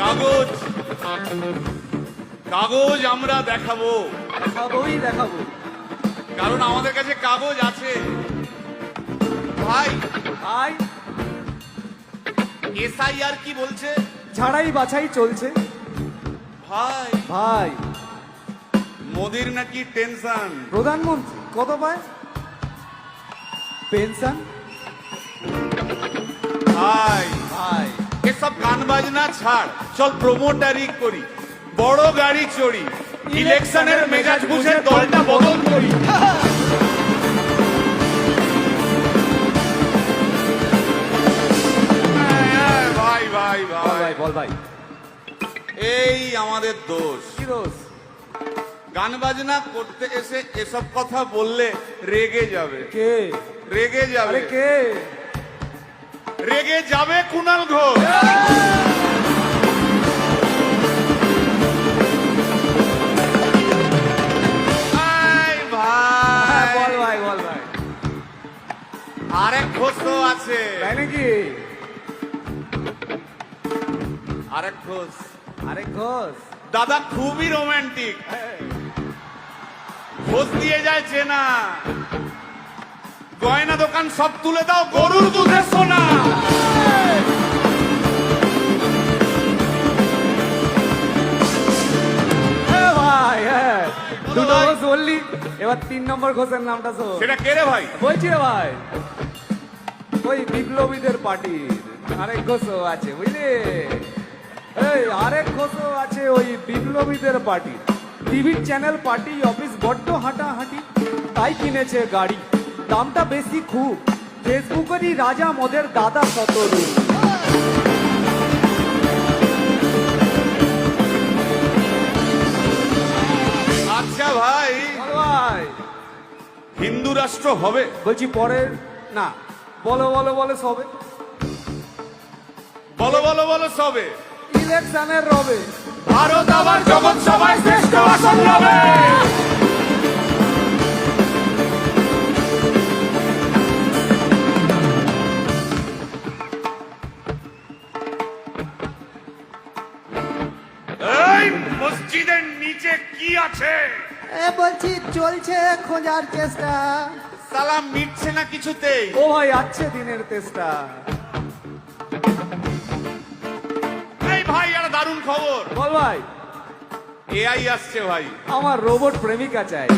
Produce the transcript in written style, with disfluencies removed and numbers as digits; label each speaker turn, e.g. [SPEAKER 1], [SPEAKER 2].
[SPEAKER 1] কাগজ কাগজ আমরা দেখাবো,
[SPEAKER 2] দেখাবো।
[SPEAKER 1] কারণ আমাদের কাছে কাগজ আছে। ভাই
[SPEAKER 2] ভাই,
[SPEAKER 1] এসআইআর কি বলছে?
[SPEAKER 2] ছাড়াই বাছাই চলছে।
[SPEAKER 1] ভাই
[SPEAKER 2] ভাই,
[SPEAKER 1] মোদির নাকি টেনশন।
[SPEAKER 2] প্রধানমন্ত্রী কত পায় পেনশন?
[SPEAKER 1] ভাই
[SPEAKER 2] ভাই,
[SPEAKER 1] এসব গান বাজনা ছাড়, চল প্রমোটারি করি, বড় গাড়ি চড়ি, ইলেকশনের মেজাজ বুঝে দলটা বদল করি। ভাই ভাই ভাই
[SPEAKER 2] বল ভাই,
[SPEAKER 1] এই আমাদের দোষ।
[SPEAKER 2] কি দোষ?
[SPEAKER 1] গান বাজনা করতে এসে এসব কথা বললে রেগে যাবে।
[SPEAKER 2] কে
[SPEAKER 1] রেগে যাবে।
[SPEAKER 2] আরে কে?
[SPEAKER 1] রেগে যাবে কুণাল ঘোষ। ভাই ভাই
[SPEAKER 2] বল ভাই, বল ভাই।
[SPEAKER 1] আরেক ঘোষ তো আছে।
[SPEAKER 2] তাই নাকি?
[SPEAKER 1] আরেক ঘোষ
[SPEAKER 2] আরে ঘোষ,
[SPEAKER 1] দাদা খুবই রোমান্টিক, ঘোষ দিয়ে যায় চেনা। গয়না দোকান সব তুলে দাও, গরুর দুধের সোনা।
[SPEAKER 2] ভাই হ্যাঁ, দুটো ঘোষ বললি, এবার 3 নম্বর ঘোষের নামটা শোন।
[SPEAKER 1] সেটা কে রে ভাই?
[SPEAKER 2] বলছি রে ভাই, ওই বিপ্লবীদের পার্টির আরেক ঘোষও আছে, বুঝলি? এই আরেক ঘোষও আছে ওই বিপ্লবীদের পার্টি। টিভির চ্যানেল, পার্টি অফিস বড্ড হাঁটাহাঁটি, তাই কিনেছে গাড়ি, দামটা বেশি খুব। ফেসবুকেরই রাজা মদের দাদা শতরূপ।
[SPEAKER 1] আচ্ছা ভাই,
[SPEAKER 2] বল ভাই,
[SPEAKER 1] হিন্দু রাষ্ট্র হবে?
[SPEAKER 2] বলছি পরের না, বলো বলো বলো সবে,
[SPEAKER 1] বলো বলো বলো সবে।
[SPEAKER 2] ইলেকশনের রবে
[SPEAKER 1] ভারত আবার জগৎ সভায় শ্রেষ্ঠ আসন রবে। এই মসজিদের নিচে কি আছে?
[SPEAKER 2] বলছি চলছে খোঁজার চেষ্টা।
[SPEAKER 1] সালাম মিটছে না কিছুতেই।
[SPEAKER 2] ও ভাই, আছে দিনের চেষ্টা।
[SPEAKER 1] এই ভাই, আর দারুণ খবর,
[SPEAKER 2] বল ভাই,
[SPEAKER 1] এআই আসছে ভাই।
[SPEAKER 2] আমার রোবট প্রেমিকা চাই।